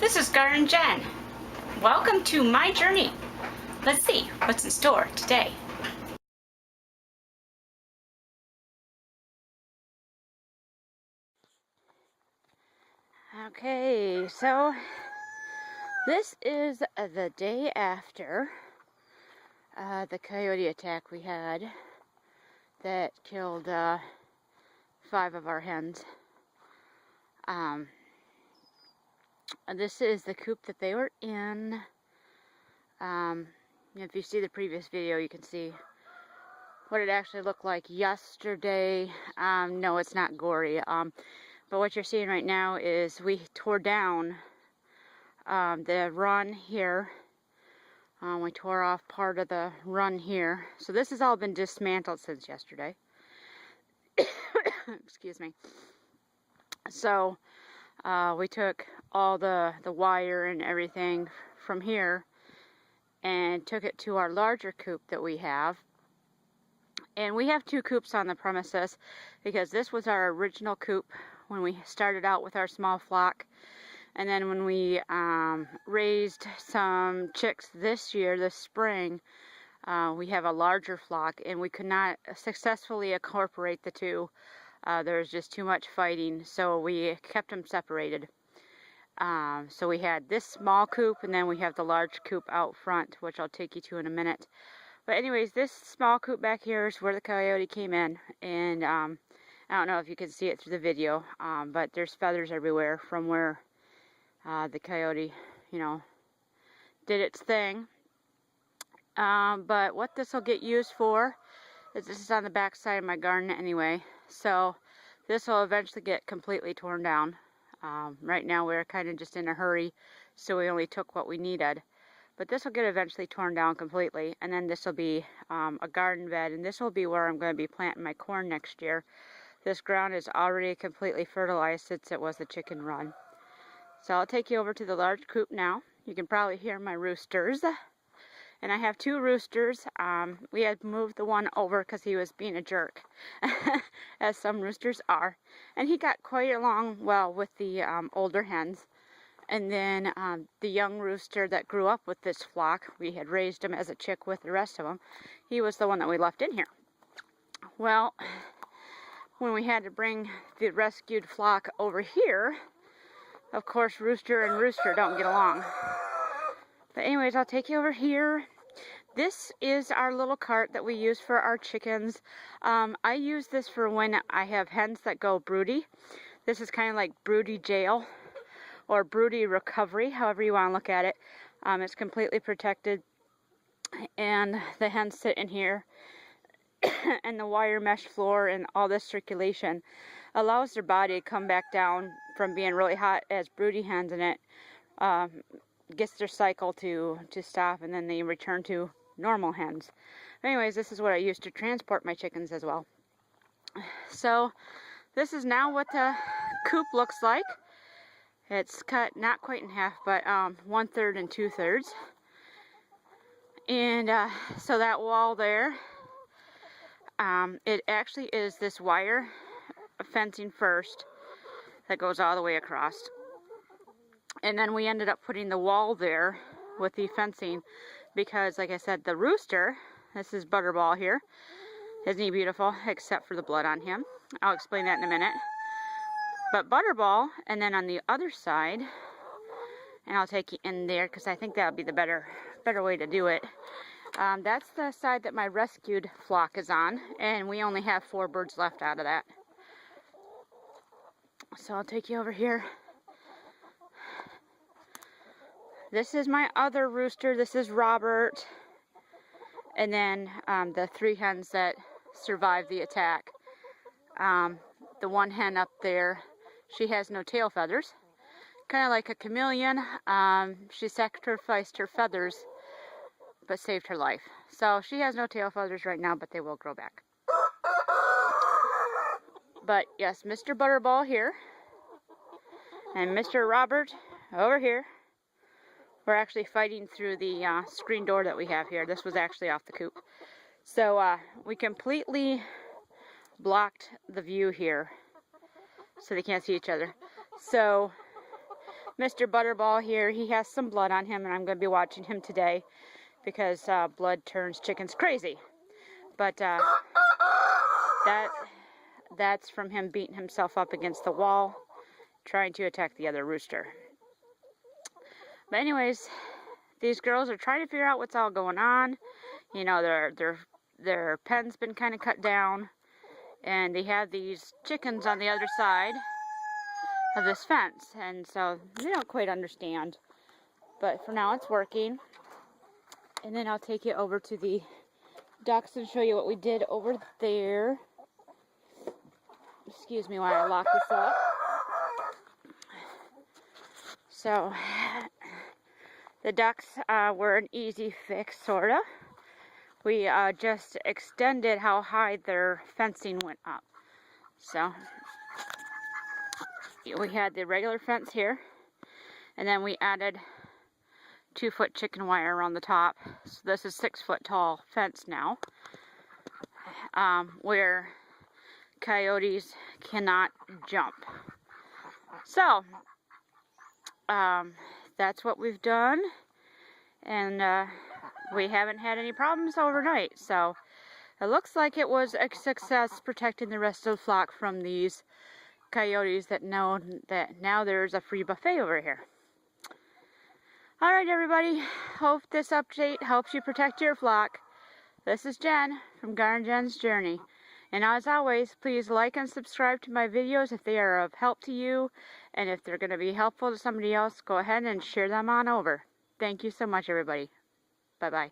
This is Garden Jen. Welcome to my journey. Let's see what's in store today. Okay, so this is the day after the coyote attack we had that killed 5 of our hens. This is the coop that they were in. If you see the previous video, you can see what it actually looked like yesterday. No, it's not gory. But what you're seeing right now is we tore down the run here. We tore off part of the run here. So this has all been dismantled since yesterday. Excuse me. So we took all the wire and everything from here and took it to our larger coop that we have. And we have 2 coops on the premises because this was our original coop when we started out with our small flock. And then when we raised some chicks this spring, we have a larger flock, and we could not successfully incorporate the 2. There was just too much fighting, so we kept them separated. So we had this small coop, and then we have the large coop out front, which I'll take you to in a minute. But anyways, this small coop back here is where the coyote came in, and I don't know if you can see it through the video, but there's feathers everywhere from where the coyote, did its thing. But what this will get used for is this is on the back side of my garden anyway, so this will eventually get completely torn down. Right now we're kind of just in a hurry, so we only took what we needed. But this will get eventually torn down completely, and then this will be a garden bed, and this will be where I'm going to be planting my corn next year. This ground is already completely fertilized since it was the chicken run. So I'll take you over to the large coop now. You can probably hear my roosters. And I have 2 roosters. We had moved the one over because he was being a jerk, as some roosters are. And he got quite along well with the older hens. And then the young rooster that grew up with this flock, we had raised him as a chick with the rest of them. He was the one that we left in here. Well, when we had to bring the rescued flock over here, of course, rooster and rooster don't get along. But anyways, I'll take you over here. This is our little cart that we use for our chickens. I use this for when I have hens that go broody. This is kind of like broody jail or broody recovery, however you want to look at it. It's completely protected, and the hens sit in here, and the wire mesh floor and all this circulation allows their body to come back down from being really hot as broody hens, and it gets their cycle to stop, and then they return to normal hens. Anyways, this is what I use to transport my chickens as well. So this is now what the coop looks like. It's cut not quite in half, but 1/3 and 2/3. And so that wall there, it actually is this wire fencing first that goes all the way across. And then we ended up putting the wall there with the fencing because, like I said, the rooster, this is Butterball here, isn't he beautiful, except for the blood on him? I'll explain that in a minute. But Butterball, and then on the other side, and I'll take you in there because I think that would be the better way to do it. That's the side that my rescued flock is on, and we only have 4 birds left out of that. So I'll take you over here. This is my other rooster. This is Robert. And then the 3 hens that survived the attack. The one hen up there, she has no tail feathers. Kind of like a chameleon. She sacrificed her feathers but saved her life. So she has no tail feathers right now, but they will grow back. But yes, Mr. Butterball here. And Mr. Robert over here. We're actually fighting through the screen door that we have here. This was actually off the coop. So we completely blocked the view here, so they can't see each other. So Mr. Butterball here, he has some blood on him, and I'm going to be watching him today because blood turns chickens crazy. But that's from him beating himself up against the wall, trying to attack the other rooster. But anyways, these girls are trying to figure out what's all going on. You know, their pen's been kind of cut down, and they have these chickens on the other side of this fence, and so they don't quite understand. But for now, it's working. And then I'll take you over to the ducks and show you what we did over there. Excuse me while I lock this up. So the ducks were an easy fix, sorta. We just extended how high their fencing went up. So we had the regular fence here, and then we added 2-foot chicken wire around the top. So this is 6-foot tall fence now, where coyotes cannot jump. So that's what we've done, and we haven't had any problems overnight. So it looks like it was a success protecting the rest of the flock from these coyotes that know that now there's a free buffet over here. Alright everybody, hope this update helps you protect your flock. This is Jen from Garden Jen's Journey. And as always, please like and subscribe to my videos if they are of help to you. And if they're going to be helpful to somebody else, go ahead and share them on over. Thank you so much everybody. Bye-bye.